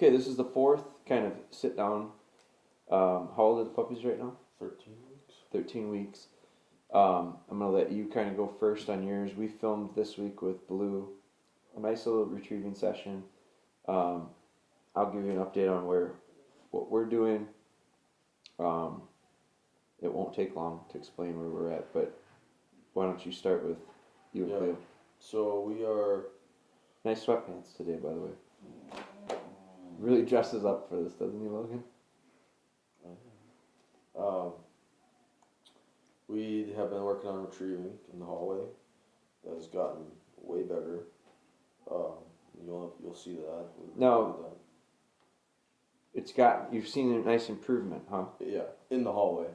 Okay, this is the fourth kind of sit down. How old are the puppies right now? 13 weeks. 13 weeks. I'm going to let you kind of go first on yours. We filmed this week with Blue, a nice little retrieving session. I'll give you an update on what we're doing. It won't take long to explain where we're at, but why don't you start with you and Clio? So we are... Nice sweatpants today, by the way. Really dresses up for this, doesn't he, Logan? We have been working on retrieving in the hallway. That has gotten way better. You'll see that. No. You've seen a nice improvement, huh? Yeah, in the hallway.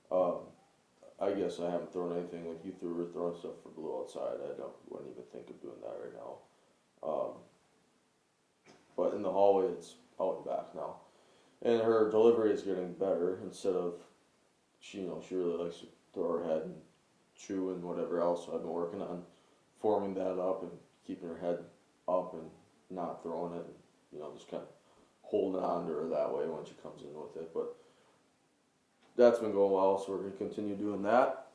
I guess I haven't thrown anything like you were throwing stuff for Blue outside. Wouldn't even think of doing that right now. But in the hallway, it's out and back now, and her delivery is getting better. Instead of she really likes to throw her head and chew and whatever else. So I've been working on forming that up and keeping her head up and not throwing it. And, just kind of holding on to her that way when she comes in with it. But that's been going well, so we're going to continue doing that.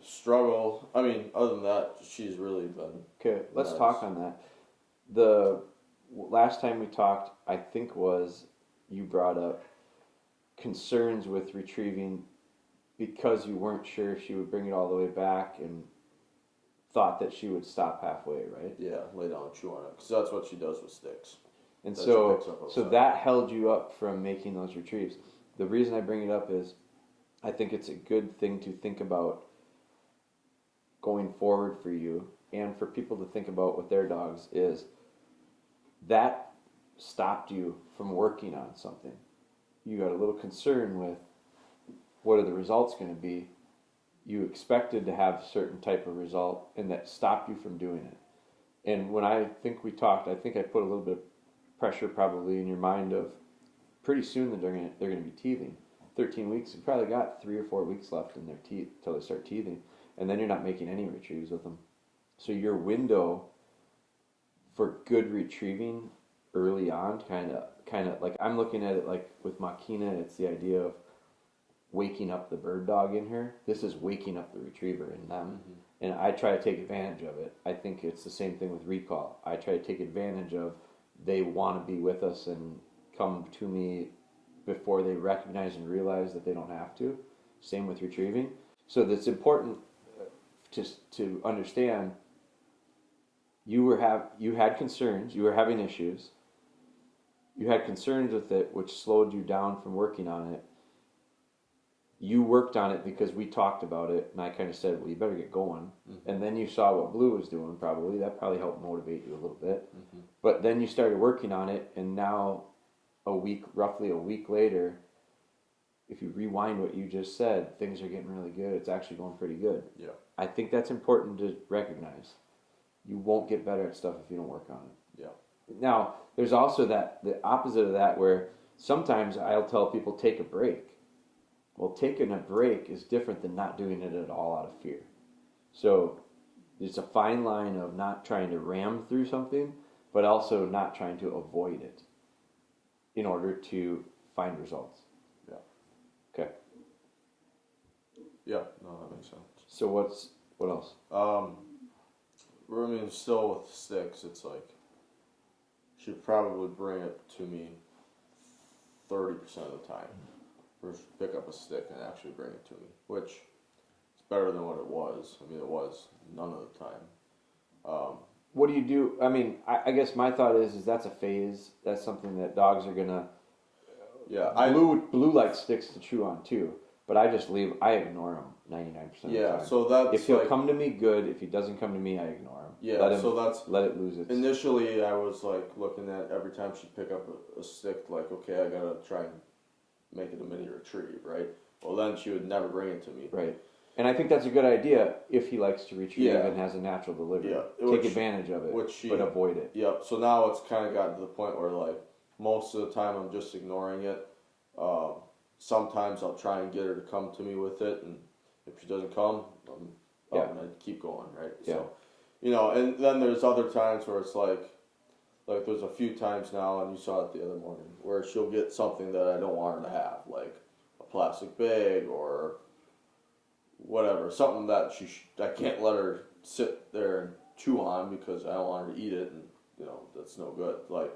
Struggle. I mean, other than that, she's really been... Okay, let's talk on that. The last time we talked, I think you brought up concerns with retrieving because you weren't sure if she would bring it all the way back and thought that she would stop halfway, right? Yeah, lay down and chew on it, because that's what she does with sticks. And so that held you up from making those retrieves. The reason I bring it up is I think it's a good thing to think about going forward for you and for people to think about with their dogs is that stopped you from working on something. You got a little concern with what are the results going to be. You expected to have a certain type of result and that stopped you from doing it. And when I think we talked, I think I put a little bit of pressure probably in your mind of pretty soon that they're going to be teething. 13 weeks, you probably got 3 or 4 weeks left in their teeth till they start teething, and then you're not making any retrieves with them. So your window for good retrieving early on, kind of like I'm looking at it like with Makina, it's the idea of waking up the bird dog in her. This is waking up the retriever in them, and I try to take advantage of it. I think it's the same thing with recall. I try to take advantage of they want to be with us and come to me before they recognize and realize that they don't have to. Same with retrieving. So that's important to understand. You had concerns. You were having issues. You had concerns with it, which slowed you down from working on it. You worked on it because we talked about it, and I kind of said, well, you better get going. Mm-hmm. And then you saw what Blue was doing, probably. That probably helped motivate you a little bit. Mm-hmm. But then you started working on it, and now roughly a week later, if you rewind what you just said, things are getting really good. It's actually going pretty good. Yeah. I think that's important to recognize. You won't get better at stuff if you don't work on it. Yeah. Now, there's also the opposite of that where sometimes I'll tell people take a break. Well, taking a break is different than not doing it at all out of fear. So there's a fine line of not trying to ram through something, but also not trying to avoid it in order to find results. Yeah. Okay. Yeah, no, that makes sense. So what else? I mean, still with sticks, it's like she'd probably bring it to me 30% of the time. First pick up a stick and actually bring it to me, which is better than what it was. I mean, it was none of the time. What do you do? I mean, I guess my thought is that's a phase. That's something that dogs are gonna. Yeah, Blue likes sticks to chew on too, but I ignore him 99% of the time. Yeah, so that's if he'll come to me, good. If he doesn't come to me, I ignore him. Yeah, let it lose its. Initially, I was like looking at every time she'd pick up a stick, like, okay, I gotta try and make it a mini retrieve, right? Well, then she would never bring it to me. Right. And I think that's a good idea if he likes to retrieve and has a natural delivery. Yeah. Take advantage of it, but avoid it. Yep. So now it's kind of gotten to the point where, like, most of the time I'm just ignoring it. Sometimes I'll try and get her to come to me with it, and if she doesn't come, I'm up and I keep going, right? Yeah. So, and then there's other times where it's like, like there's a few times now, and you saw it the other morning, where she'll get something that I don't want her to have, like a plastic bag or whatever, something that I can't let her sit there and chew on because I don't want her to eat it, and that's no good. Like,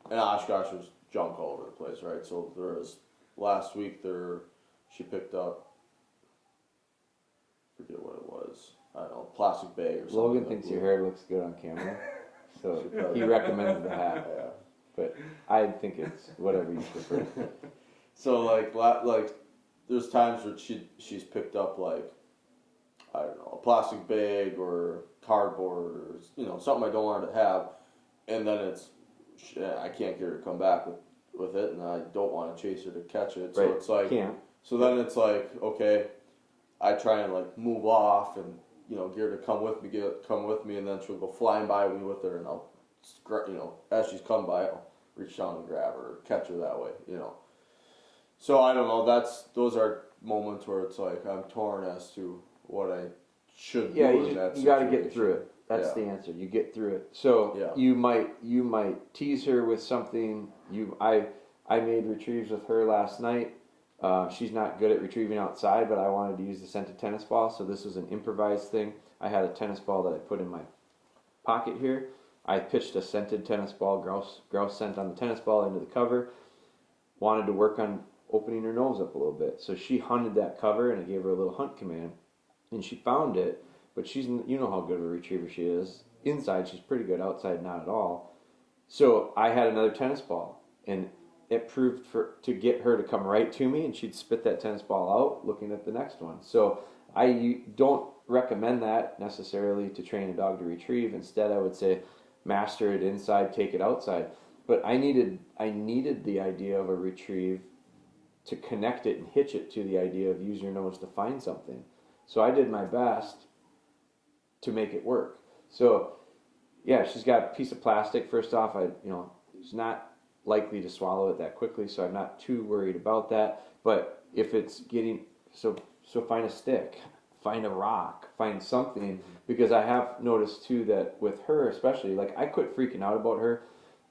and Oshkosh was junk all over the place, right? So there was last week she picked up, forget what it was, I don't know, plastic bag or something. Logan thinks your hair looks good on camera, so he recommends the hat. Yeah. But I think it's whatever you prefer. So like there's times where she's picked up like, I don't know, a plastic bag or cardboard or something I don't want her to have, and then I can't get her to come back with it, and I don't want to chase her to catch it. So it's like, so then it's like, okay, I try and like move off and get her to come with me, and then she'll go flying by me with her, and I'll as she's come by, I'll reach down and grab her, or catch her that way, So I don't know. Those are moments where it's like I'm torn as to what I should do in that situation. You got to get through it. That's the answer. You get through it. So you might tease her with something. I made retrieves with her last night. She's not good at retrieving outside, but I wanted to use the scented tennis ball, so this was an improvised thing. I had a tennis ball that I put in my pocket here. I pitched a scented tennis ball, grouse scent on the tennis ball into the cover. Wanted to work on opening her nose up a little bit, so she hunted that cover, and I gave her a little hunt command, and she found it. But you know how good of a retriever she is. Inside, she's pretty good. Outside, not at all. So I had another tennis ball, and it proved to get her to come right to me, and she'd spit that tennis ball out, looking at the next one. So I don't recommend that necessarily to train a dog to retrieve. Instead, I would say master it inside, take it outside. But I needed the idea of a retrieve to connect it and hitch it to the idea of use your nose to find something. So I did my best to make it work. So yeah, she's got a piece of plastic. First off, she's not likely to swallow it that quickly, so I'm not too worried about that. But if it's getting so find a stick, find a rock, find something, because I have noticed too that with her especially, like I quit freaking out about her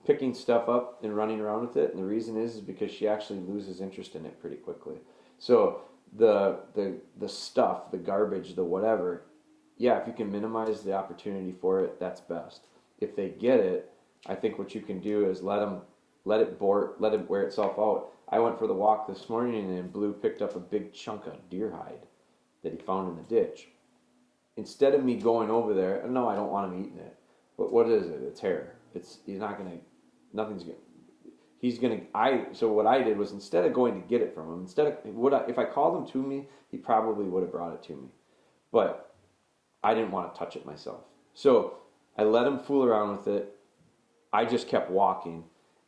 picking stuff up and running around with it, and the reason is because she actually loses interest in it pretty quickly. So the stuff, the garbage, the whatever, if you can minimize the opportunity for it, that's best. If they get it, I think what you can do is let it wear itself out. I went for the walk this morning, and Blue picked up a big chunk of deer hide that he found in the ditch. Instead of me going over there, no, I don't want him eating it. But what is it? It's hair. So what I did was, instead of going to get it from him, if I called him to me, he probably would have brought it to me. But I didn't want to touch it myself. So I let him fool around with it. I just kept walking,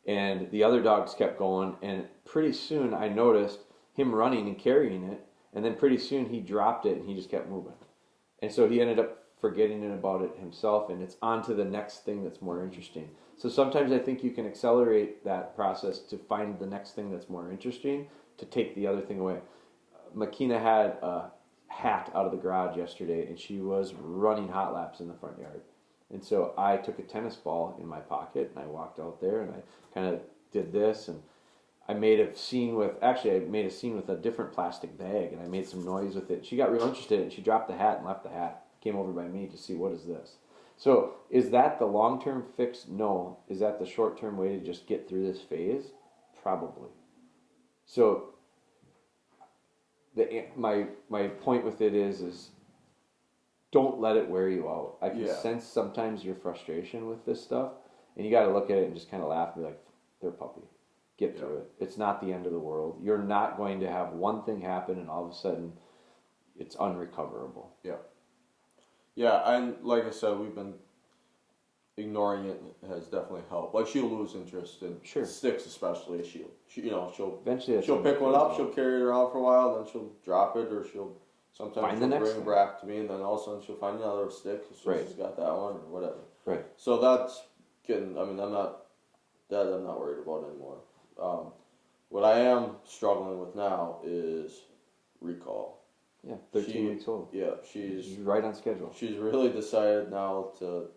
and the other dogs kept going, and pretty soon I noticed him running and carrying it, and then pretty soon he dropped it and he just kept moving. And so he ended up forgetting about it himself, and it's on to the next thing that's more interesting. So sometimes I think you can accelerate that process to find the next thing that's more interesting, to take the other thing away. Makina had a hat out of the garage yesterday, and she was running hot laps in the front yard. And so I took a tennis ball in my pocket, and I walked out there, and I kind of did this, and I made a scene with a different plastic bag, and I made some noise with it. She got real interested, and she dropped the hat and left the hat. Came over by me to see, what is this? So is that the long-term fix? No. Is that the short-term way to just get through this phase? Probably. So my point with it is don't let it wear you out. I can sense sometimes your frustration with this stuff, and you got to look at it and just kind of laugh and be like, they're a puppy. Get through it. It's not the end of the world. You're not going to have one thing happen and all of a sudden it's unrecoverable. Yeah. Yeah, and like I said, we've been ignoring it, and it has definitely helped. Like, she'll lose interest in sticks, especially. She'll eventually she'll pick one up, she'll carry it around for a while, then she'll drop it, or she'll bring it back to me, and then all of a sudden she'll find another stick. So she's got that one or whatever. Right. So that's getting. I mean, I'm not worried about anymore. What I am struggling with now is recall. Yeah, 13 weeks old. Yeah, she's right on schedule. She's really decided now to,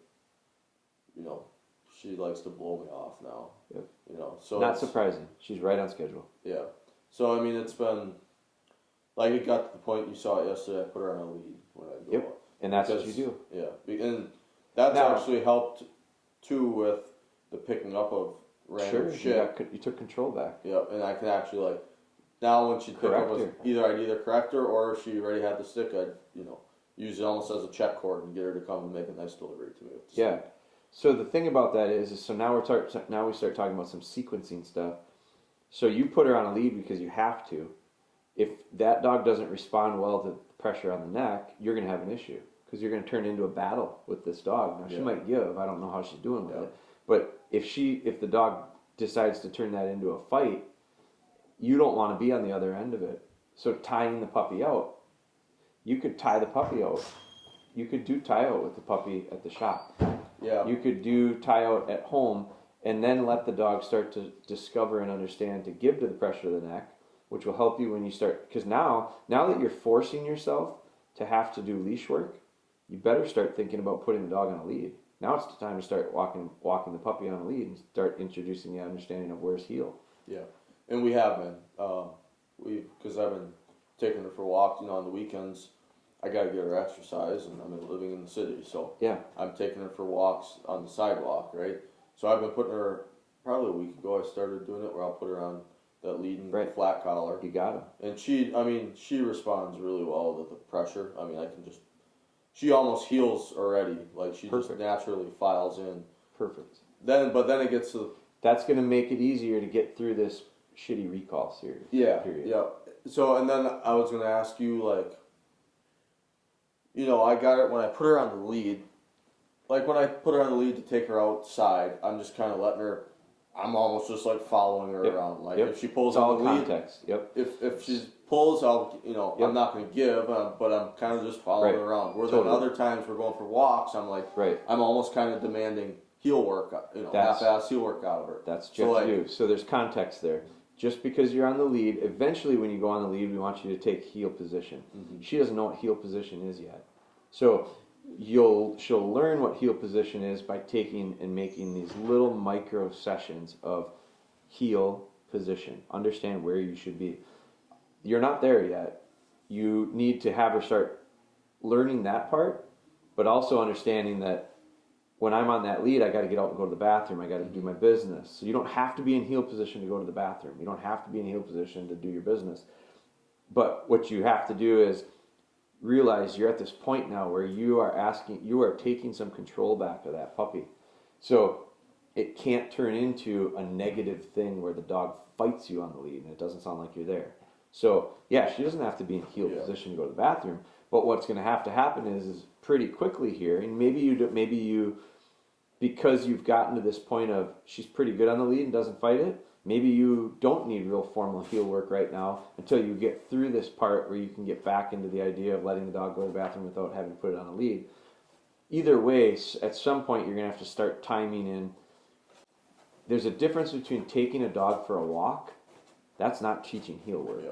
she likes to blow me off now. Yep. You know, so not surprising. She's right on schedule. Yeah. So I mean, it's been like it got to the point you saw it yesterday. I put her on a lead when I go. Yep. Up. And that's what you do. Yeah, and that's actually helped too with the picking up of random shit. You took control back. Yeah, and I can actually like now when she pick up, I'd either correct her or if she already had the stick, I'd use it almost as a check cord and get her to come and make a nice delivery to me. Yeah. So the thing about that is so now we start talking about some sequencing stuff. So you put her on a lead because you have to. If that dog doesn't respond well to the pressure on the neck, you're going to have an issue because you're going to turn into a battle with this dog. Now she might give. I don't know how she's doing with it. But if the dog decides to turn that into a fight, you don't want to be on the other end of it. So tying the puppy out, you could tie the puppy out. You could do tie out with the puppy at the shop. Yeah. You could do tie out at home and then let the dog start to discover and understand to give to the pressure of the neck, which will help you when you start. Because now that you're forcing yourself to have to do leash work, you better start thinking about putting the dog on a lead. Now it's the time to start walking the puppy on a lead and start introducing the understanding of where's heel. Yeah, and we have been. Because I've been taking her for walks, on the weekends. I got to get her exercise, and I'm living in the city, so I'm taking her for walks on the sidewalk, right? So I've been putting her, probably a week ago I started doing it where I'll put her on that leading flat collar. You got her. And she responds really well to the pressure. I mean, she almost heals already, like she just naturally files in. Perfect. But then it gets to that's going to make it easier to get through this shitty recall series. Period. Yeah. So, and then I was going to ask you, like, I got it when I put her on the lead. Like, when I put her on the lead to take her outside, I'm just kind of letting her, I'm almost just, like, following her around. Like, if she pulls on the lead, if she pulls, I'm not going to give, but I'm kind of just following her around. Where then other times we're going for walks, I'm like, I'm almost kind of demanding heel work, half-ass heel work out of her. That's just you. So there's context there. Just because you're on the lead, eventually when you go on the lead, we want you to take heel position. Mm-hmm. She doesn't know what heel position is yet. So she'll learn what heel position is by taking and making these little micro sessions of heel position. Understand where you should be. You're not there yet. You need to have her start learning that part, but also understanding that when I'm on that lead, I got to get out and go to the bathroom. I got to do my business. So you don't have to be in heel position to go to the bathroom. You don't have to be in heel position to do your business. But what you have to do is realize you're at this point now where you are taking some control back of that puppy. So it can't turn into a negative thing where the dog fights you on the lead and it doesn't sound like you're there. So she doesn't have to be in heel position to go to the bathroom. But what's going to have to happen is pretty quickly here, and maybe you, because you've gotten to this point of she's pretty good on the lead and doesn't fight it, maybe you don't need real formal heel work right now until you get through this part where you can get back into the idea of letting the dog go to the bathroom without having to put it on a lead. Either way, at some point you're going to have to start timing in. There's a difference between taking a dog for a walk. That's not teaching heel work. Yeah.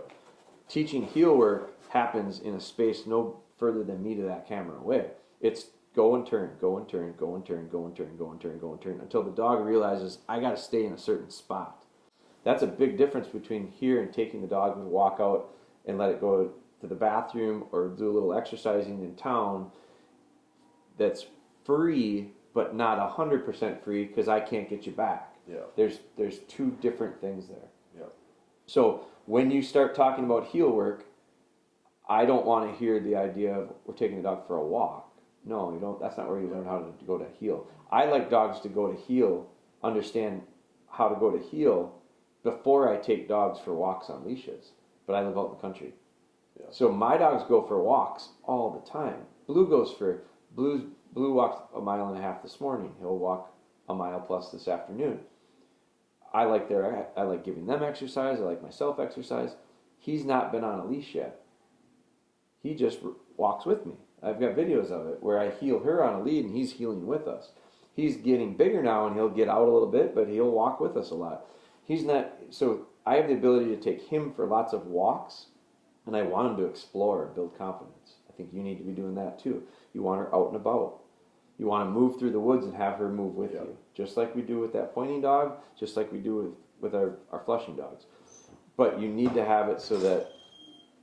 Teaching heel work happens in a space no further than me to that camera away. It's go and turn, go and turn, go and turn, go and turn, go and turn, go and turn, until the dog realizes I got to stay in a certain spot. That's a big difference between here and taking the dog and walk out and let it go to the bathroom or do a little exercising in town that's free but not 100% free because I can't get you back. Yeah. There's two different things there. Yeah. So when you start talking about heel work, I don't want to hear the idea of we're taking the dog for a walk. No, you don't. That's not where you learn how to go to heel. I like dogs to go to heel, understand how to go to heel before I take dogs for walks on leashes. But I live out in the country. Yeah. So my dogs go for walks all the time. Blue walked 1.5 miles this morning. He'll walk 1 mile plus this afternoon. I like giving them exercise. I like myself exercise. He's not been on a leash yet. He just walks with me. I've got videos of it where I heel her on a lead and he's heeling with us. He's getting bigger now and he'll get out a little bit, but he'll walk with us a lot. So I have the ability to take him for lots of walks, and I want him to explore and build confidence. I think you need to be doing that too. You want her out and about. You want to move through the woods and have her move with Yeah. you, just like we do with that pointing dog, just like we do with our flushing dogs. But you need to have it so that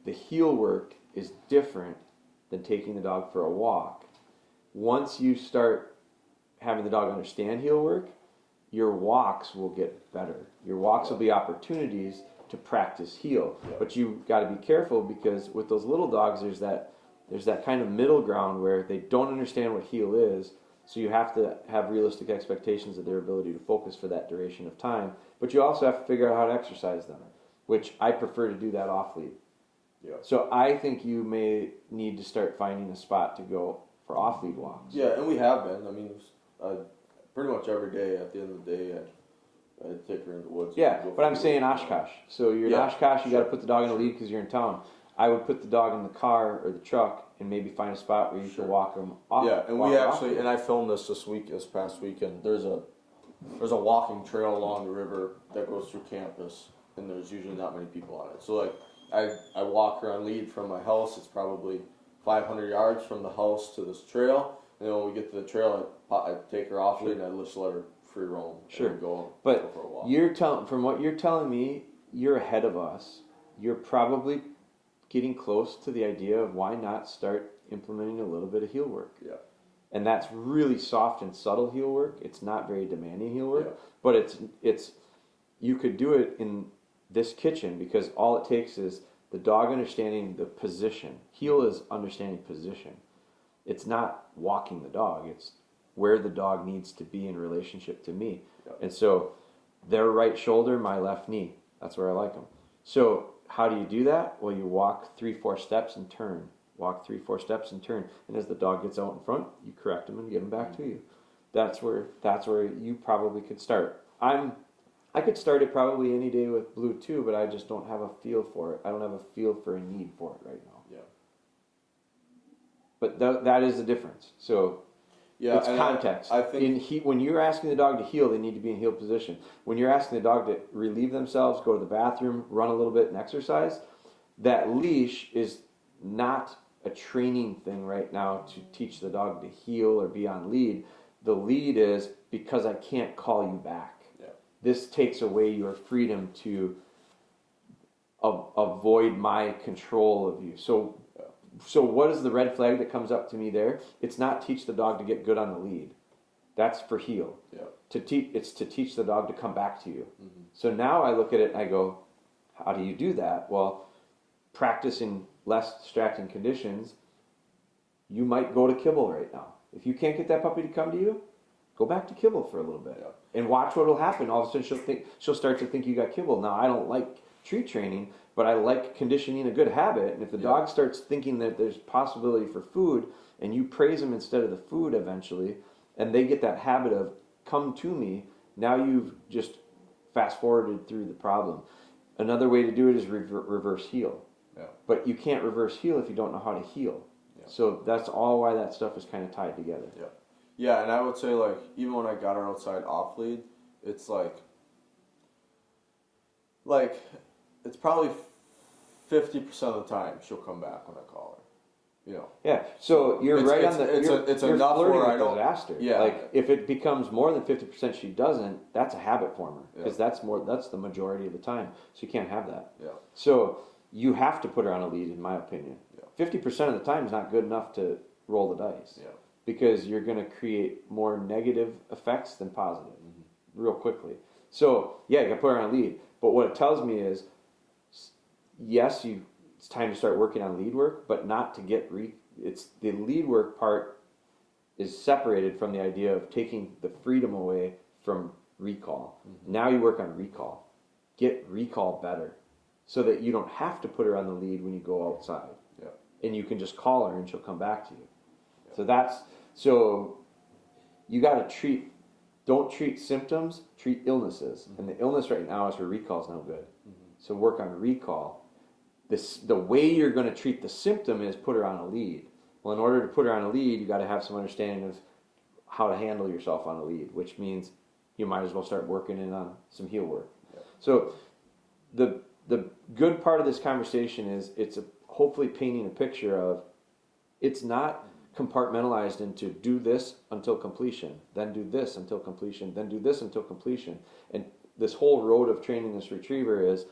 the heel work is different than taking the dog for a walk. Once you start having the dog understand heel work, your walks will get better. Your walks will be opportunities to practice heel. Yeah. But you got to be careful, because with those little dogs, there's that kind of middle ground where they don't understand what heel is. So you have to have realistic expectations of their ability to focus for that duration of time. But you also have to figure out how to exercise them, which I prefer to do that off lead. Yeah. So I think you may need to start finding a spot to go for off lead walks. Yeah, and we have been. I mean, pretty much every day. At the end of the day, I'd take her in the woods. Yeah, but I'm saying Oshkosh. So you're in Oshkosh, you got to put the dog in the lead because you're in town. I would put the dog in the car or the truck and maybe find a spot where you can walk them off. Yeah, and we actually, and I filmed this past weekend. There's a walking trail along the river that goes through campus, and there's usually not many people on it. So like, I walk her on lead from my house. It's probably 500 yards from the house to this trail. And then when we get to the trail, I take her off lead and I just let her free roam. Sure. And go But for a walk. from what you're telling me, you're ahead of us. You're probably getting close to the idea of why not start implementing a little bit of heel work. Yeah. And that's really soft and subtle heel work. It's not very demanding heel work, Yeah. but it's you could do it in this kitchen, because all it takes is the dog understanding the position. Heel is understanding position. It's not walking the dog. It's where the dog needs to be in relationship to me. Yeah. And so their right shoulder, my left knee. That's where I like them. So how do you do that? Well, you walk 3-4 steps and turn. Walk 3-4 steps and turn. And as the dog gets out in front, you correct him and get him back to you. That's where you probably could start. I could start it probably any day with Blue too, but I just don't have a feel for it. I don't have a feel for a need for it right now. Yeah. But that is the difference. So it's context. I think when you're asking the dog to heel, they need to be in heel position. When you're asking the dog to relieve themselves, go to the bathroom, run a little bit, and exercise, that leash is not a training thing right now to teach the dog to heel or be on lead. The lead is because I can't call you back. Yeah. This takes away your freedom to avoid my control of you. So what is the red flag that comes up to me there? It's not teach the dog to get good on the lead. That's for heel. Yeah. It's to teach the dog to come back to you. Mm-hmm. So now I look at it and I go, how do you do that? Well, practice in less distracting conditions. You might go to kibble right now. If you can't get that puppy to come to you, go back to kibble for a little bit. Yeah. And watch what will happen. All of a sudden she'll start to think you got kibble. Now I don't like treat training, but I like conditioning a good habit. And if the dog starts thinking that there's possibility for food, and you praise them instead of the food eventually, and they get that habit of come to me, now you've just fast forwarded through the problem. Another way to do it is reverse heel. Yeah. But you can't reverse heel if you don't know how to heel. Yeah. So that's all why that stuff is kind of tied together. Yeah. Yeah, and I would say, like, even when I got her outside off lead, it's like it's probably 50% of the time she'll come back when I call her. You know. Yeah. So you're right on the. It's you're enough flirting where with I don't. disaster. Yeah. Like if it becomes more than 50% she doesn't, that's a habit former, because Yeah. that's the majority of the time. So you can't have that. Yeah. So you have to put her on a lead, in my opinion. Yeah. 50% of the time is not good enough to roll the dice. Yeah. Because you're going to create more negative effects than positive real quickly. So, yeah, you got to put her on a lead. But what it tells me is, yes, it's time to start working on lead work, but not to get it's the lead work part is separated from the idea of taking the freedom away from recall. Now you work on recall. Get recall better so that you don't have to put her on the lead when you go outside. Yeah. And you can just call her and she'll come back to you. So you got to don't treat symptoms, treat illnesses. And the illness right now is her recall is no good. So work on recall. The way you're going to treat the symptom is put her on a lead. Well, in order to put her on a lead, you got to have some understanding of how to handle yourself on a lead, which means you might as well start working in on some heel work. Yeah. So the good part of this conversation is it's hopefully painting a picture of it's not compartmentalized into do this until completion, then do this until completion, then do this until completion. And this whole road of training this retriever is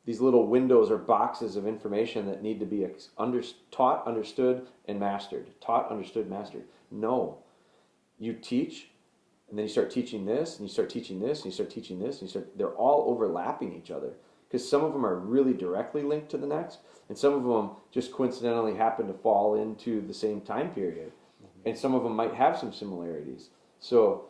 these little windows or boxes of information that need to be taught, understood, and mastered. Taught, understood, mastered. No. You teach, and then you start teaching this, and you start teaching this, and you start teaching this, and they're all overlapping each other. Because some of them are really directly linked to the next, and some of them just coincidentally happen to fall into the same time period. And some of them might have some similarities. So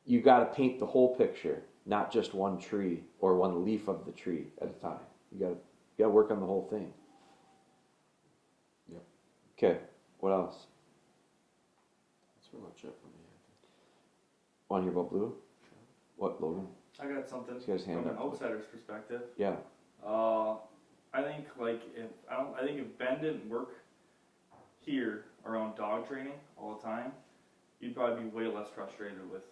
you got to paint the whole picture, not just one tree or one leaf of the tree at a time. You got to work on the whole thing. Yep. Okay, what else? That's pretty much it for me. Want to hear about Blue? Sure. What, Logan? I got something This guy's hand from an up. outsider's perspective. Yeah. I think if Ben didn't work here around dog training all the time, you'd probably be way less frustrated with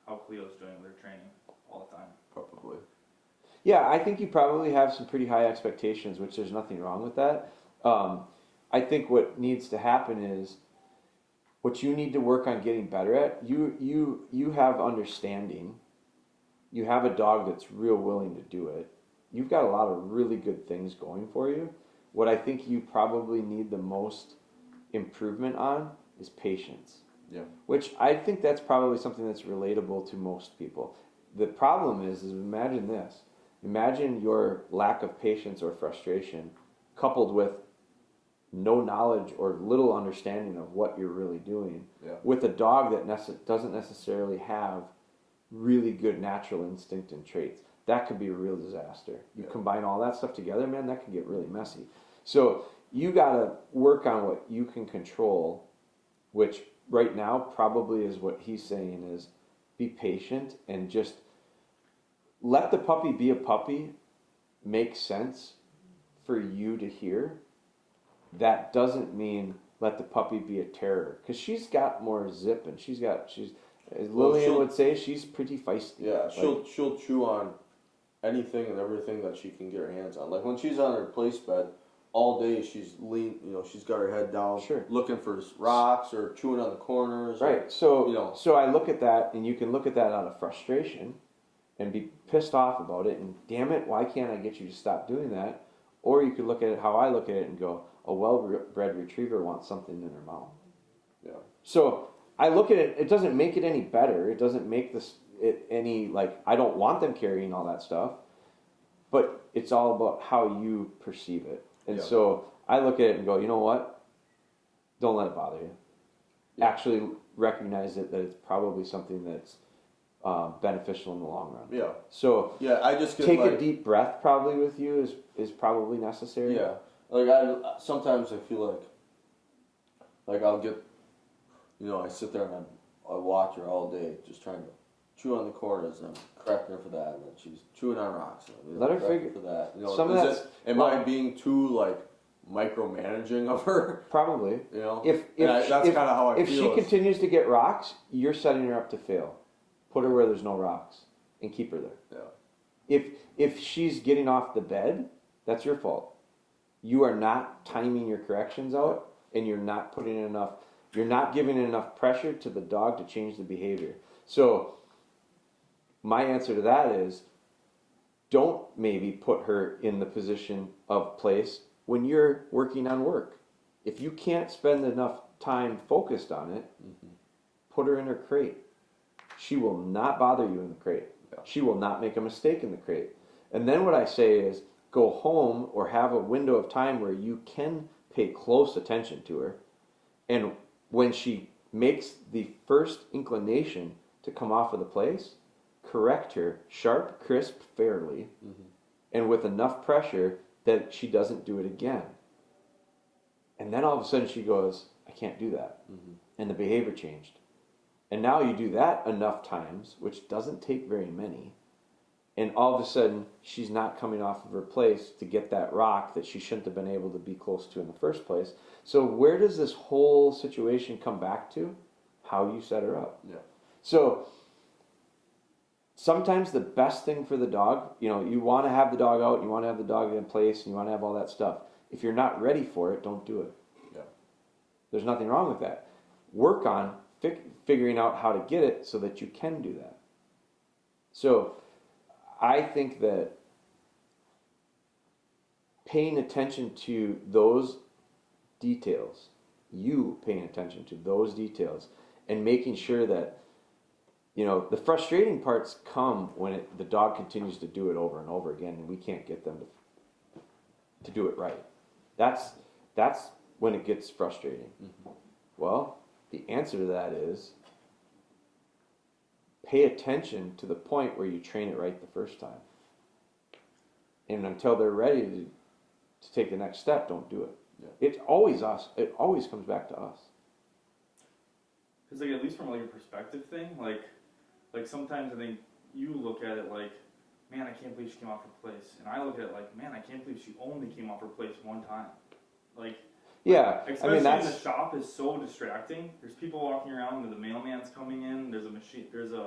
how Clio's doing with her training all the time. Probably. Yeah, I think you probably have some pretty high expectations, which there's nothing wrong with that. I think what needs to happen is what you need to work on getting better at. You have understanding. You have a dog that's real willing to do it. You've got a lot of really good things going for you. What I think you probably need the most improvement on is patience. Yeah. Which I think that's probably something that's relatable to most people. The problem is imagine this. Imagine your lack of patience or frustration coupled with no knowledge or little understanding of what you're really doing with a dog that doesn't necessarily have really good natural instinct and traits. That could be a real disaster. You combine all that stuff together, man, that can get really messy. So you got to work on what you can control, which right now probably is what he's saying is be patient and just let the puppy be a puppy make sense for you to hear. That doesn't mean let the puppy be a terror, because she's got more zip and she's as Lillian would say, she's pretty feisty. Yeah, she'll chew on anything and everything that she can get her hands on. Like when she's on her place bed all day, she's she's got her head down, looking for rocks or chewing on the corners. Right. So I look at that, and you can look at that out of frustration and be pissed off about it, and damn it, why can't I get you to stop doing that? Or you could look at it how I look at it and go, a well-bred retriever wants something in her mouth. Yeah. So I look at it, it doesn't make it any better. It doesn't make it any, like, I don't want them carrying all that stuff. But it's all about how you perceive it. And so I look at it and go, you know what? Don't let it bother you. Yeah. Actually recognize that it's probably something that's beneficial in the long run. Yeah. So I just get take a deep breath probably with you is probably necessary. Yeah. Like sometimes I feel like I'll get, I sit there and I watch her all day just trying to chew on the corners and I'm correcting her for that, and then she's chewing on rocks. And let her figure for that. Some of that. Am I being too micromanaging of her? Probably. That's kind of how I feel. If she continues to get rocks, you're setting her up to fail. Put her where there's no rocks and keep her there. Yeah. If she's getting off the bed, that's your fault. You are not timing your corrections out, and you're not putting enough. You're not giving enough pressure to the dog to change the behavior. So my answer to that is, don't maybe put her in the position of place when you're working on work. If you can't spend enough time focused on it, put her in her crate. She will not bother you in the crate. Yeah. She will not make a mistake in the crate. And then what I say is, go home or have a window of time where you can pay close attention to her. And when she makes the first inclination to come off of the place, correct her sharp, crisp, fairly, and with enough pressure that she doesn't do it again. And then all of a sudden she goes, I can't do that. And the behavior changed. And now you do that enough times, which doesn't take very many, and all of a sudden she's not coming off of her place to get that rock that she shouldn't have been able to be close to in the first place. So where does this whole situation come back to? How you set her up. Yeah. So sometimes the best thing for the dog, you want to have the dog out, you want to have the dog in place, and you want to have all that stuff. If you're not ready for it, don't do it. Yeah. There's nothing wrong with that. Work on figuring out how to get it so that you can do that. So I think that paying attention to those details, you paying attention to those details, and making sure that, the frustrating parts come when the dog continues to do it over and over again, and we can't get them to do it right. That's when it gets frustrating. Mm-hmm. Well, the answer to that is pay attention to the point where you train it right the first time. And until they're ready to take the next step, don't do it. Yeah. It's always us. It always comes back to us. Because like at least from like a perspective thing, like sometimes I think you look at it like, man, I can't believe she came off her place, and I look at it like, man, I can't believe she only came off her place one time. Like, yeah, especially in the shop is so distracting. There's people walking around, the mailman's coming in, there's a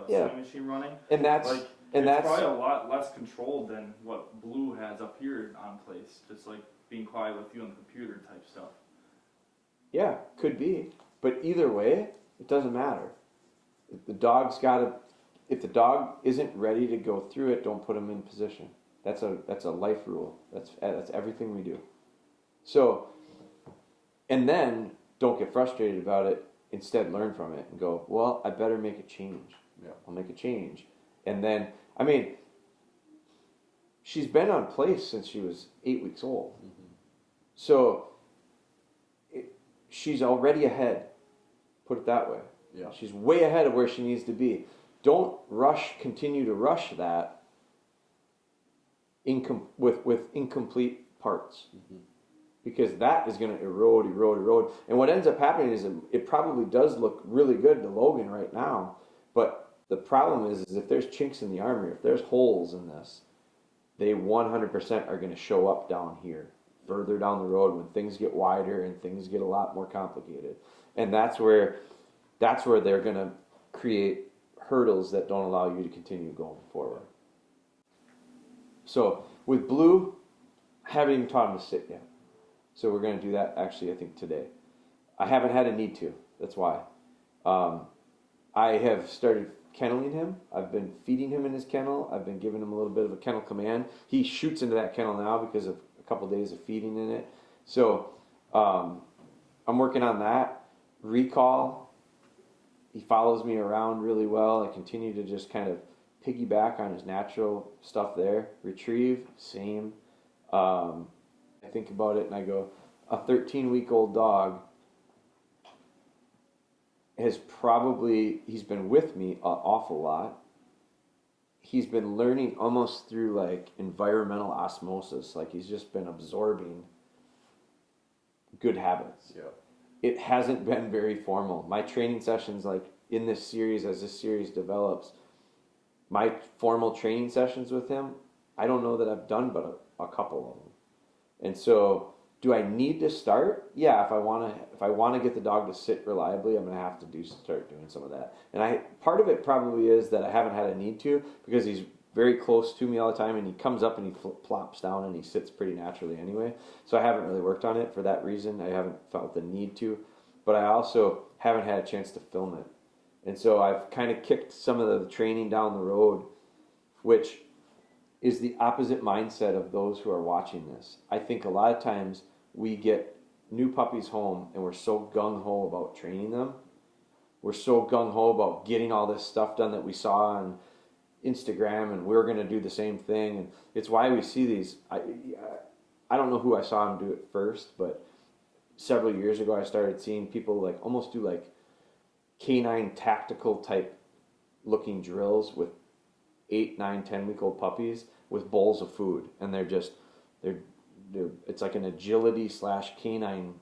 sewing machine running, and that's probably a lot less controlled than what Blue has up here on place, just like being quiet with you on the computer type stuff. Yeah, could be, but either way, it doesn't matter. If the dog isn't ready to go through it, don't put him in position. That's a life rule. That's everything we do. So, and then don't get frustrated about it. Instead, learn from it and go, well, I better make a change. Yeah. I'll make a change. And then, she's been on place since she was 8 weeks old. Mm-hmm. So, she's already ahead. Put it that way. Yeah. She's way ahead of where she needs to be. Don't continue to rush that with incomplete parts. Mm-hmm. Because that is going to erode. And what ends up happening is it probably does look really good to Logan right now, but the problem is if there's chinks in the armor, if there's holes in this, they 100% are going to show up down here, further down the road when things get wider and things get a lot more complicated. And that's where they're going to create hurdles that don't allow you to continue going forward. So with Blue, I haven't even taught him to sit yet. So we're going to do that actually, I think, today. I haven't had a need to. That's why. I have started kenneling him. I've been feeding him in his kennel. I've been giving him a little bit of a kennel command. He shoots into that kennel now because of a couple days of feeding in it. So I'm working on that. Recall. He follows me around really well. I continue to just kind of piggyback on his natural stuff there. Retrieve, same. I think about it and I go, a 13-week-old dog he's been with me an awful lot. He's been learning almost through like environmental osmosis, like he's just been absorbing good habits. Yeah. It hasn't been very formal. My training sessions, like in this series, as this series develops, my formal training sessions with him, I don't know that I've done but a couple of them. And so, do I need to start? Yeah, if I want to get the dog to sit reliably, I'm going to have to start doing some of that. And part of it probably is that I haven't had a need to, because he's very close to me all the time, and he comes up and he plops down and he sits pretty naturally anyway. So I haven't really worked on it for that reason. I haven't felt the need to, but I also haven't had a chance to film it. And so I've kind of kicked some of the training down the road, which is the opposite mindset of those who are watching this. I think a lot of times we get new puppies home and we're so gung-ho about training them. We're so gung-ho about getting all this stuff done that we saw on Instagram, and we're going to do the same thing. And it's why we see these. I don't know who I saw him do it first, but several years ago I started seeing people like almost do like canine tactical type looking drills with 8, 9, 10-week-old puppies with bowls of food, and they're it's like an agility / canine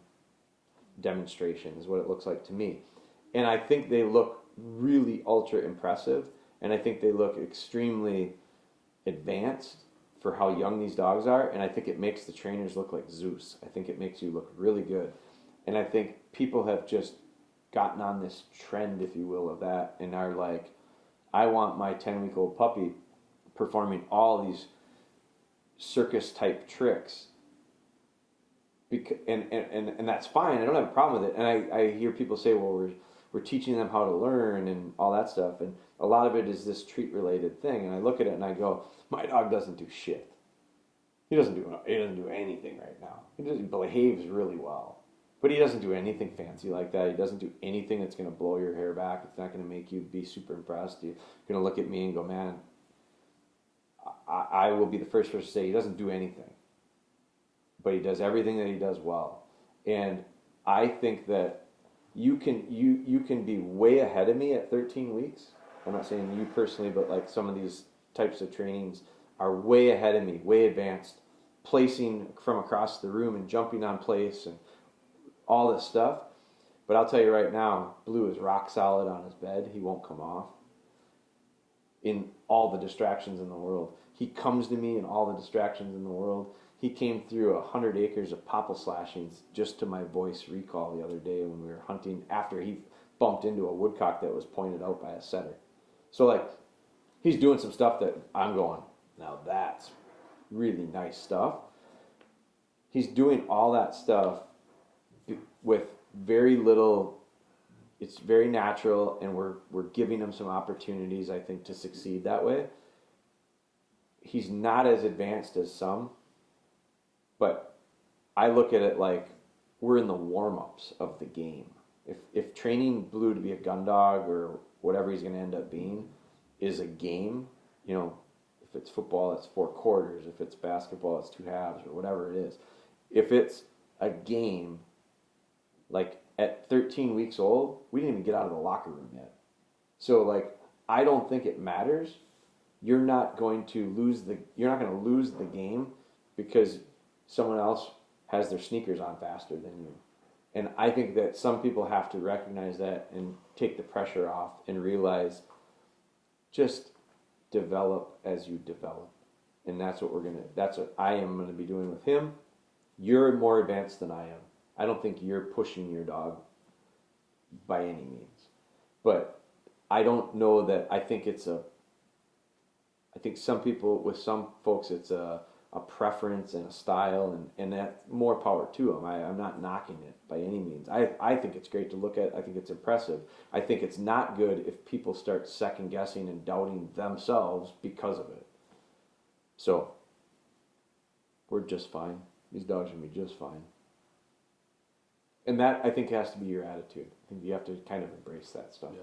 demonstration is what it looks like to me. And I think they look really ultra impressive, and I think they look extremely advanced for how young these dogs are, and I think it makes the trainers look like Zeus. I think it makes you look really good. And I think people have just gotten on this trend, if you will, of that, and are like, I want my 10-week-old puppy performing all these circus-type tricks. And that's fine. I don't have a problem with it. And I hear people say, well, we're teaching them how to learn and all that stuff. And a lot of it is this treat related thing. And I look at it and I go, my dog doesn't do shit. He doesn't do anything right now. He behaves really well. But he doesn't do anything fancy like that. He doesn't do anything that's going to blow your hair back. It's not going to make you be super impressed. You're going to look at me and go, man, I will be the first person to say he doesn't do anything. But he does everything that he does well. And I think that you can be way ahead of me at 13 weeks. I'm not saying you personally, but like some of these types of trainings are way ahead of me, way advanced, placing from across the room and jumping on place and all this stuff. But I'll tell you right now, Blue is rock solid on his bed. He won't come off in all the distractions in the world. He comes to me in all the distractions in the world. He came through 100 acres of popple slashings just to my voice recall the other day when we were hunting after he bumped into a woodcock that was pointed out by a setter. So like, he's doing some stuff that I'm going, now that's really nice stuff. He's doing all that stuff with very little. It's very natural, and we're giving him some opportunities, I think, to succeed that way. He's not as advanced as some, but I look at it like we're in the warm-ups of the game. If training Blue to be a gun dog or whatever he's going to end up being is a game, you know, if it's football, it's 4 quarters. If it's basketball, it's 2 halves or whatever it is. If it's a game, like at 13 weeks old, we didn't even get out of the locker room yet. So like, I don't think it matters. You're not going to lose the game because someone else has their sneakers on faster than you. And I think that some people have to recognize that and take the pressure off and realize just develop as you develop. And that's what I am gonna be doing with him. You're more advanced than I am. I don't think you're pushing your dog by any means. But I don't know that I think some people, with some folks, it's a preference and a style, and that more power to them. I'm not knocking it by any means. I think it's great to look at. I think it's impressive. I think it's not good if people start second guessing and doubting themselves because of it. So, we're just fine. These dogs are going to be just fine. And that, I think, has to be your attitude. I think you have to kind of embrace that stuff. Yeah.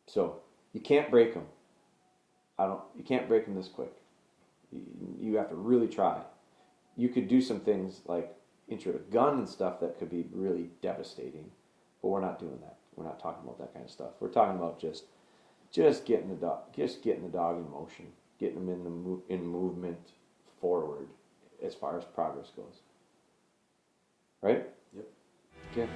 So, you can't break them. You can't break them this quick. You have to really try. You could do some things like intro to gun and stuff that could be really devastating, but we're not doing that. We're not talking about that kind of stuff. We're talking about just getting the dog in motion, getting them in movement forward as far as progress goes. Right? Yep. Okay.